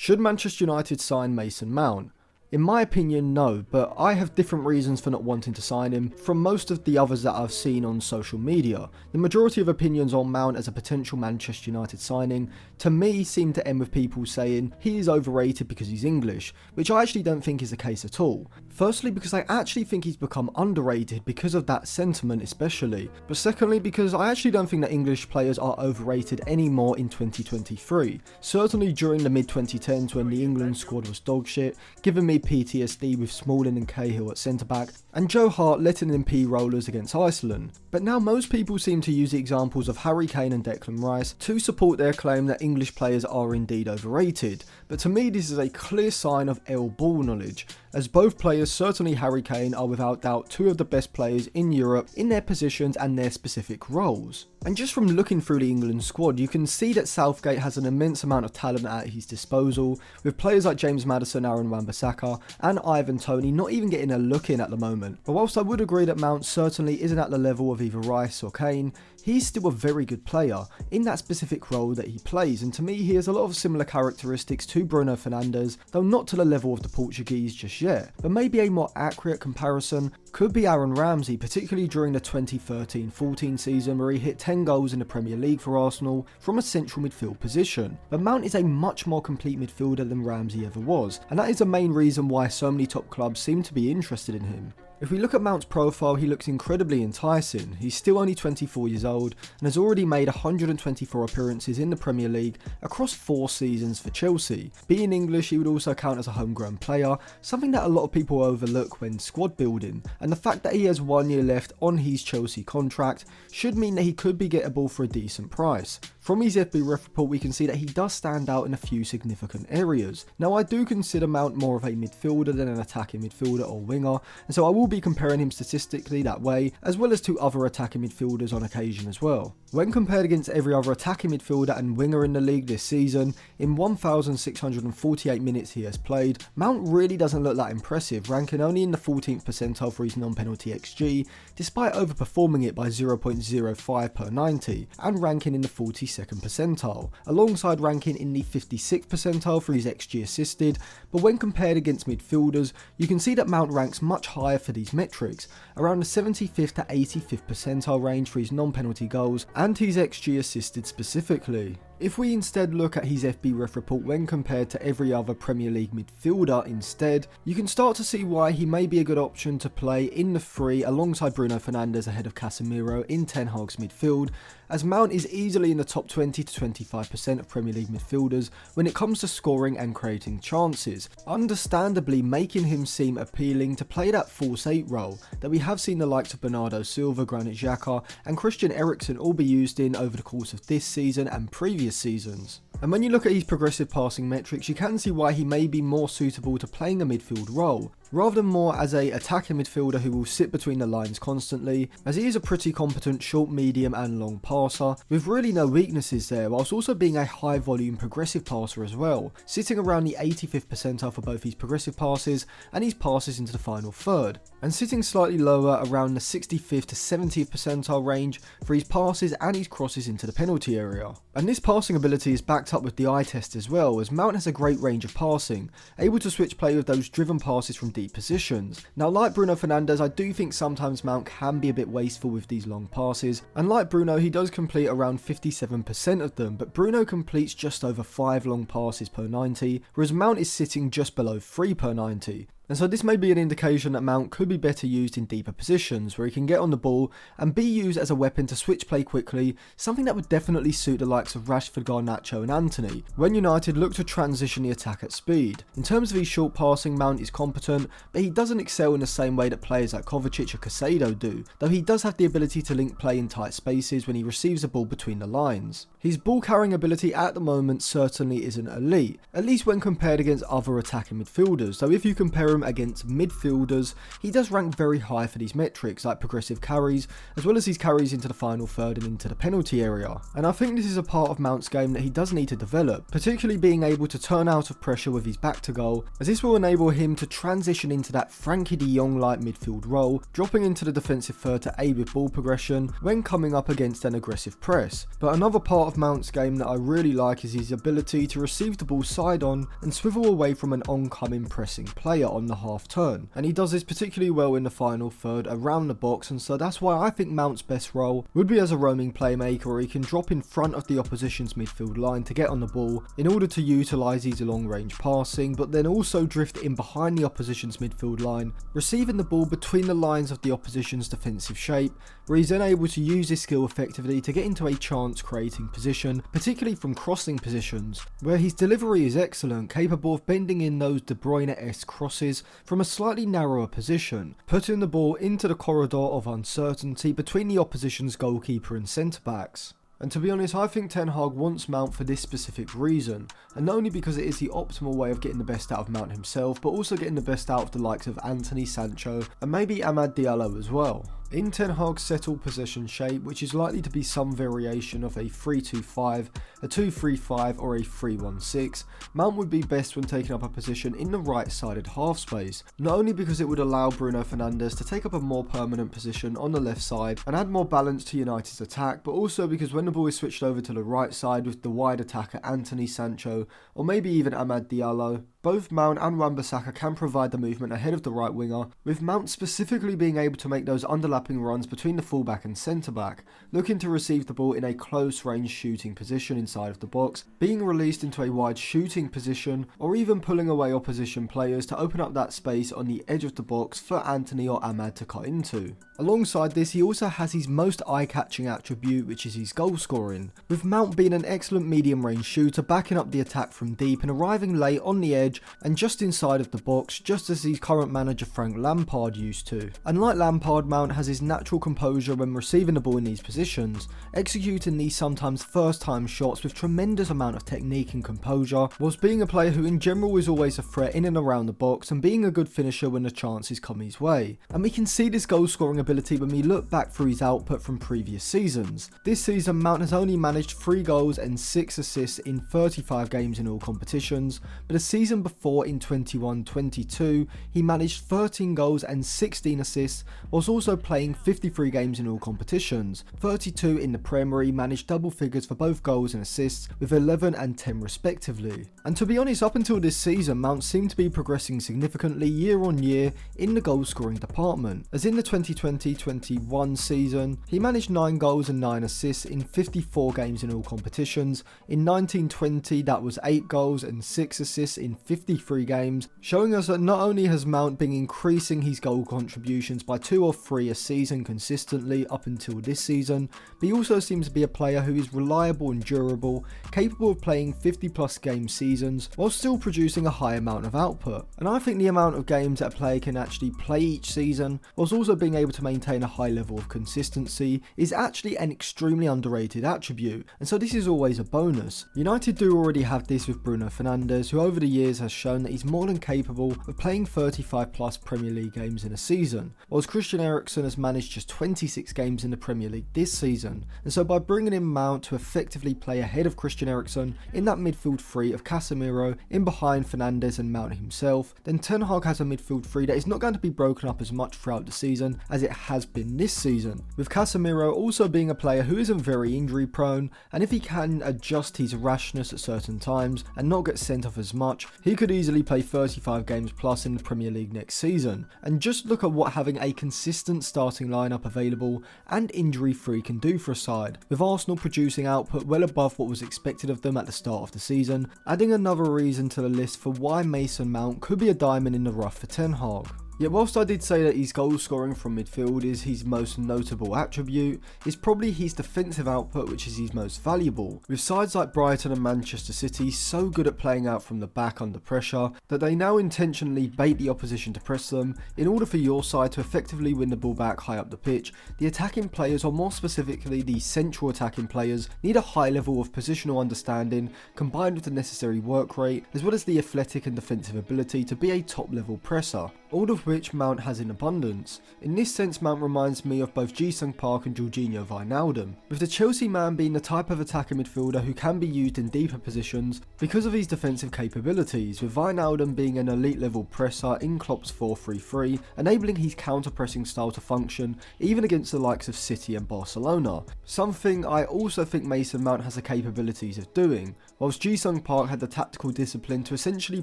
Should Manchester United sign Mason Mount? In my opinion, no, but I have different reasons for not wanting to sign him from most of the others that I've seen on social media. The majority of opinions on Mount as a potential Manchester United signing, to me, seem to end with people saying he is overrated because he's English, which I actually don't think is the case at all. Firstly, because I actually think he's become underrated because of that sentiment especially, but secondly because I actually don't think that English players are overrated anymore in 2023. Certainly during the mid-2010s when the England squad was dogshit, giving me PTSD with Smalling and Cahill at centre-back, and Joe Hart letting in P-rollers against Iceland. But now most people seem to use the examples of Harry Kane and Declan Rice to support their claim that English players are indeed overrated. But to me this is a clear sign of ball knowledge, as both players, certainly Harry Kane, are without doubt two of the best players in Europe in their positions and their specific roles. And just from looking through the England squad, you can see that Southgate has an immense amount of talent at his disposal, with players like James Maddison, Aaron Wan-Bissaka and Ivan Toney not even getting a look in at the moment. But whilst I would agree that Mount certainly isn't at the level of either Rice or Kane, he's still a very good player in that specific role that he plays, and to me he has a lot of similar characteristics to Bruno Fernandes, though not to the level of the Portuguese just yet. But maybe a more accurate comparison could be Aaron Ramsey, particularly during the 2013-14 season where he hit 10 goals in the Premier League for Arsenal from a central midfield position. But Mount is a much more complete midfielder than Ramsey ever was, and that is the main reason why so many top clubs seem to be interested in him. If we look at Mount's profile, he looks incredibly enticing. He's still only 24 years old and has already made 124 appearances in the Premier League across 4 seasons for Chelsea. Being English, he would also count as a homegrown player, something that a lot of people overlook when squad building, and the fact that he has 1 year left on his Chelsea contract should mean that he could be gettable for a decent price. From his FB Ref report, we can see that he does stand out in a few significant areas. Now, I do consider Mount more of a midfielder than an attacking midfielder or winger, and so I will be comparing him statistically that way, as well as to other attacking midfielders on occasion as well. When compared against every other attacking midfielder and winger in the league this season, in 1,648 minutes he has played, Mount really doesn't look that impressive, ranking only in the 14th percentile for his non-penalty XG, despite overperforming it by 0.05 per 90, and ranking in the 42nd percentile, alongside ranking in the 56th percentile for his XG assisted. But when compared against midfielders, you can see that Mount ranks much higher for these metrics, around the 75th to 85th percentile range for his non-penalty goals and his XG assisted specifically. If we instead look at his FB Ref report when compared to every other Premier League midfielder instead, you can start to see why he may be a good option to play in the 3 alongside Bruno Fernandes ahead of Casemiro in Ten Hag's midfield, as Mount is easily in the top 20 to 25% of Premier League midfielders when it comes to scoring and creating chances, understandably making him seem appealing to play that false 8 role that we have seen the likes of Bernardo Silva, Granit Xhaka and Christian Eriksen all be used in over the course of this season and previous seasons. And when you look at his progressive passing metrics, you can see why he may be more suitable to playing a midfield role, rather than more as a attacking midfielder who will sit between the lines constantly, as he is a pretty competent short, medium and long passer, with really no weaknesses there, whilst also being a high volume progressive passer as well, sitting around the 85th percentile for both his progressive passes and his passes into the final third, and sitting slightly lower around the 65th to 70th percentile range for his passes and his crosses into the penalty area. And this passing ability is backed up with the eye test as well, as Mount has a great range of passing, able to switch play with those driven passes from deep positions. Now, like Bruno Fernandes, I do think sometimes Mount can be a bit wasteful with these long passes, and like Bruno, he does complete around 57% of them, but Bruno completes just over 5 long passes per 90, whereas Mount is sitting just below 3 per 90. And so this may be an indication that Mount could be better used in deeper positions, where he can get on the ball and be used as a weapon to switch play quickly, something that would definitely suit the likes of Rashford, Garnacho and Antony, when United look to transition the attack at speed. In terms of his short passing, Mount is competent, but he doesn't excel in the same way that players like Kovacic or Caicedo do, though he does have the ability to link play in tight spaces when he receives the ball between the lines. His ball carrying ability at the moment certainly isn't elite, at least when compared against other attacking midfielders, though if you compare him scoring against midfielders, he does rank very high for these metrics like progressive carries, as well as his carries into the final third and into the penalty area. And I think this is a part of Mount's game that he does need to develop, particularly being able to turn out of pressure with his back to goal, as this will enable him to transition into that Frankie de Jong-like midfield role, dropping into the defensive third to aid with ball progression when coming up against an aggressive press. But another part of Mount's game that I really like is his ability to receive the ball side on and swivel away from an oncoming pressing player on the half turn, and he does this particularly well in the final third around the box, and so that's why I think Mount's best role would be as a roaming playmaker, where he can drop in front of the opposition's midfield line to get on the ball in order to utilise his long range passing, but then also drift in behind the opposition's midfield line, receiving the ball between the lines of the opposition's defensive shape, where he's then able to use his skill effectively to get into a chance creating position, particularly from crossing positions, where his delivery is excellent, capable of bending in those De Bruyne-esque crosses from a slightly narrower position, putting the ball into the corridor of uncertainty between the opposition's goalkeeper and centre backs. And to be honest, I think Ten Hag wants Mount for this specific reason, and not only because it is the optimal way of getting the best out of Mount himself, but also getting the best out of the likes of Anthony Sancho and maybe Amad Diallo as well. In Ten Hag's settled possession shape, which is likely to be some variation of a 3-2-5, a 2-3-5 or a 3-1-6, Mount would be best when taking up a position in the right-sided half space, not only because it would allow Bruno Fernandes to take up a more permanent position on the left side and add more balance to United's attack, but also because when the ball is switched over to the right side with the wide attacker Anthony Sancho or maybe even Amad Diallo, both Mount and Wan-Bissaka can provide the movement ahead of the right winger, with Mount specifically being able to make those underlapping runs between the fullback and centre-back, looking to receive the ball in a close-range shooting position inside of the box, being released into a wide shooting position, or even pulling away opposition players to open up that space on the edge of the box for Anthony or Amad to cut into. Alongside this, he also has his most eye-catching attribute, which is his goal scoring, with Mount being an excellent medium-range shooter, backing up the attack from deep and arriving late on the edge and just inside of the box, just as his current manager Frank Lampard used to. And like Lampard, Mount has his natural composure when receiving the ball in these positions, executing these sometimes first time shots with tremendous amount of technique and composure, whilst being a player who in general is always a threat in and around the box and being a good finisher when the chances come his way. And we can see this goal scoring ability when we look back through his output from previous seasons. This season, Mount has only managed 3 goals and 6 assists in 35 games in all competitions, but a season before in 21-22 he managed 13 goals and 16 assists, whilst also playing 53 games in all competitions, 32 in the Premier. He managed double figures for both goals and assists with 11 and 10 respectively. And to be honest, up until this season, Mount seemed to be progressing significantly year on year in the goal scoring department, as in the 2020-21 season he managed 9 goals and 9 assists in 54 games in all competitions. In 19-20 that was 8 goals and 6 assists in 53 games, showing us that not only has Mount been increasing his goal contributions by 2 or 3 a season consistently up until this season, but he also seems to be a player who is reliable and durable, capable of playing 50 plus game seasons while still producing a high amount of output. And I think the amount of games that a player can actually play each season, whilst also being able to maintain a high level of consistency, is actually an extremely underrated attribute, and so this is always a bonus. United do already have this with Bruno Fernandes, who over the years has shown that he's more than capable of playing 35 plus Premier League games in a season, whilst Christian Eriksen has managed just 26 games in the Premier League this season. And so by bringing in Mount to effectively play ahead of Christian Eriksen in that midfield three of Casemiro in behind Fernandes and Mount himself, then Ten Hag has a midfield three that is not going to be broken up as much throughout the season as it has been this season, with Casemiro also being a player who isn't very injury prone, and if he can adjust his rashness at certain times and not get sent off as much, he could easily play 35 games plus in the Premier League next season. And just look at what having a consistent starting lineup available and injury free can do for a side, with Arsenal producing output well above what was expected of them at the start of the season, adding another reason to the list for why Mason Mount could be a diamond in the rough for Ten Hag. Yet whilst I did say that his goal scoring from midfield is his most notable attribute, it's probably his defensive output which is his most valuable, with sides like Brighton and Manchester City so good at playing out from the back under pressure that they now intentionally bait the opposition to press them in order for your side to effectively win the ball back high up the pitch. The attacking players, or more specifically the central attacking players, need a high level of positional understanding combined with the necessary work rate as well as the athletic and defensive ability to be a top level presser, all of which Mount has in abundance. In this sense, Mount reminds me of both Ji-Sung Park and Georginio Wijnaldum, with the Chelsea man being the type of attacking midfielder who can be used in deeper positions because of his defensive capabilities, with Wijnaldum being an elite level presser in Klopp's 4-3-3, enabling his counter-pressing style to function even against the likes of City and Barcelona, something I also think Mason Mount has the capabilities of doing, whilst Ji-Sung Park had the tactical discipline to essentially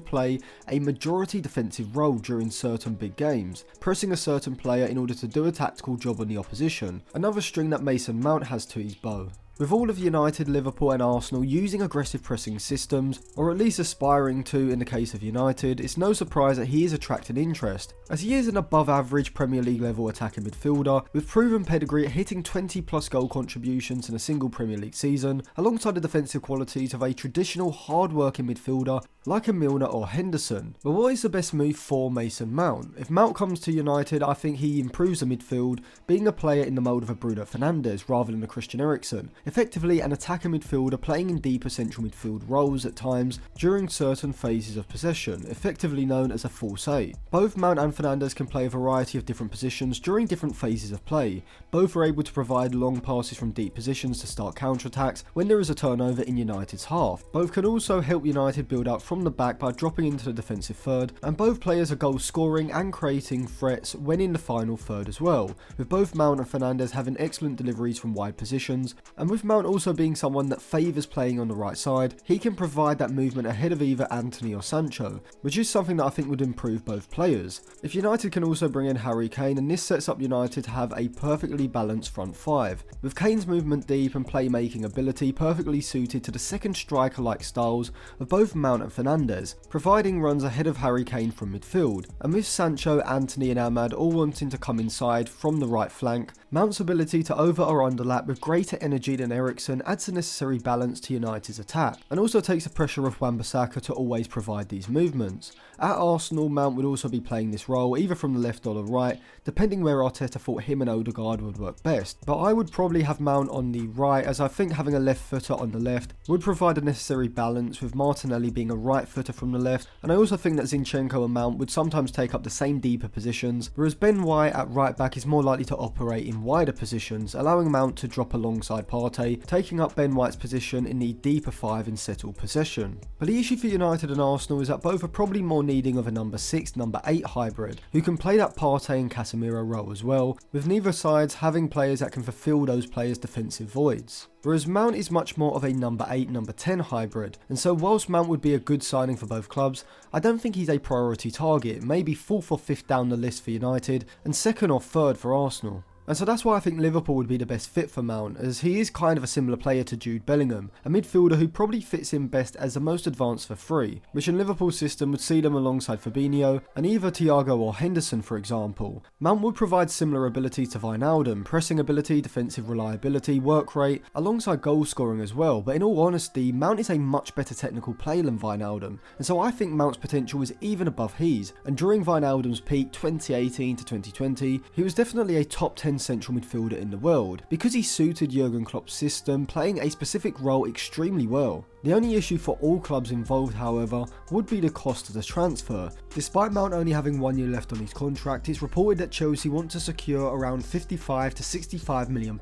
play a majority defensive role during certain big games, pressing a certain player in order to do a tactical job on the opposition, another string that Mason Mount has to his bow. With all of United, Liverpool and Arsenal using aggressive pressing systems, or at least aspiring to in the case of United, it's no surprise that he is attracting interest, as he is an above average Premier League level attacking midfielder with proven pedigree at hitting 20 plus goal contributions in a single Premier League season, alongside the defensive qualities of a traditional hard working midfielder like a Milner or Henderson. But what is the best move for Mason Mount? If Mount comes to United, I think he improves the midfield, being a player in the mould of a Bruno Fernandes rather than a Christian Eriksen, effectively an attacking midfielder playing in deeper central midfield roles at times during certain phases of possession, effectively known as a false 8. Both Mount and Fernandes can play a variety of different positions during different phases of play. Both are able to provide long passes from deep positions to start counter-attacks when there is a turnover in United's half. Both can also help United build up from the back by dropping into the defensive third, and both players are goal scoring and creating threats when in the final third as well, with both Mount and Fernandes having excellent deliveries from wide positions, and with Mount also being someone that favours playing on the right side, he can provide that movement ahead of either Antony or Sancho, which is something that I think would improve both players. If United can also bring in Harry Kane, and this sets up United to have a perfectly balanced front five, with Kane's movement deep and playmaking ability perfectly suited to the second striker-like styles of both Mount and Fernandes, providing runs ahead of Harry Kane from midfield, and with Sancho, Antony and Ahmad all wanting to come inside from the right flank, Mount's ability to over or underlap with greater energy than Eriksen adds the necessary balance to United's attack, and also takes the pressure off Wan-Bissaka to always provide these movements. At Arsenal, Mount would also be playing this role either from the left or the right, depending where Arteta thought him and Odegaard would work best, but I would probably have Mount on the right, as I think having a left footer on the left would provide a necessary balance, with Martinelli being a right footer from the left, and I also think that Zinchenko and Mount would sometimes take up the same deeper positions, whereas Ben White at right back is more likely to operate in wider positions, allowing Mount to drop alongside Partey, taking up Ben White's position in the deeper 5 in settled possession. But the issue for United and Arsenal is that both are probably more needing of a number 6, number 8 hybrid, who can play that Partey and Casemiro role as well, with neither sides having players that can fulfill those players' defensive voids. Whereas Mount is much more of a number 8, number 10 hybrid, and so whilst Mount would be a good signing for both clubs, I don't think he's a priority target, maybe 4th or 5th down the list for United, and 2nd or 3rd for Arsenal. And so that's why I think Liverpool would be the best fit for Mount, as he is kind of a similar player to Jude Bellingham, a midfielder who probably fits in best as the most advanced for free, which in Liverpool's system would see them alongside Fabinho and either Thiago or Henderson for example. Mount would provide similar abilities to Wijnaldum, pressing ability, defensive reliability, work rate, alongside goal scoring as well, but in all honesty, Mount is a much better technical player than Wijnaldum, and so I think Mount's potential is even above his, and during Wijnaldum's peak 2018 to 2020, he was definitely a top 10 central midfielder in the world, because he suited Jurgen Klopp's system, playing a specific role extremely well. The only issue for all clubs involved, however, would be the cost of the transfer. Despite Mount only having 1 year left on his contract, it's reported that Chelsea want to secure around £55 to £65 million,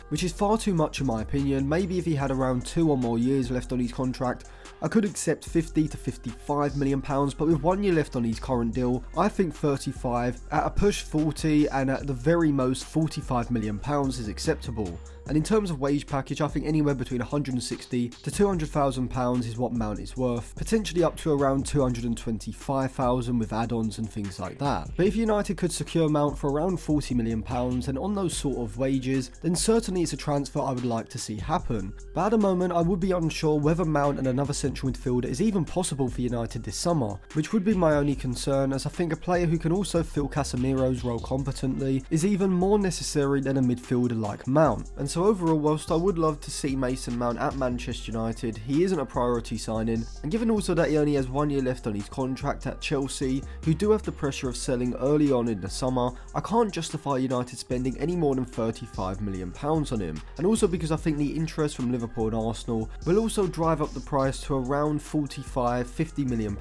which is far too much in my opinion. Maybe if he had around 2 or more years left on his contract, I could accept £50 to £55 million, but with 1 year left on his current deal, I think 35, at a push 40, and at the very most £45 million is acceptable. And in terms of wage package, I think anywhere between 160 to £200,000 £200,000 is what Mount is worth, potentially up to around £225,000 with add-ons and things like that. But if United could secure Mount for around £40 million and on those sort of wages, then certainly it's a transfer I would like to see happen. But at the moment I would be unsure whether Mount and another central midfielder is even possible for United this summer, which would be my only concern, as I think a player who can also fill Casemiro's role competently is even more necessary than a midfielder like Mount. And so overall, whilst I would love to see Mason Mount at Manchester United, he isn't a priority signing, and given also that he only has 1 year left on his contract at Chelsea, who do have the pressure of selling early on in the summer, I can't justify United spending any more than £35 million on him, and also because I think the interest from Liverpool and Arsenal will also drive up the price to around £45–50 million,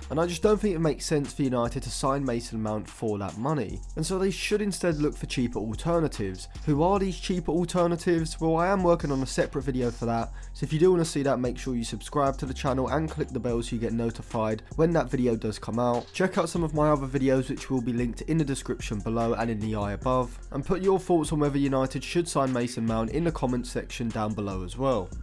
and I just don't think it makes sense for United to sign Mason Mount for that money, and so they should instead look for cheaper alternatives. Who are these cheaper alternatives? Well, I am working on a separate video for that, so if you do want to see that, make sure you subscribe to the channel and click the bell so you get notified when that video does come out. Check out some of my other videos which will be linked in the description below and in the eye above, and put your thoughts on whether United should sign Mason Mount in the comments section down below as well.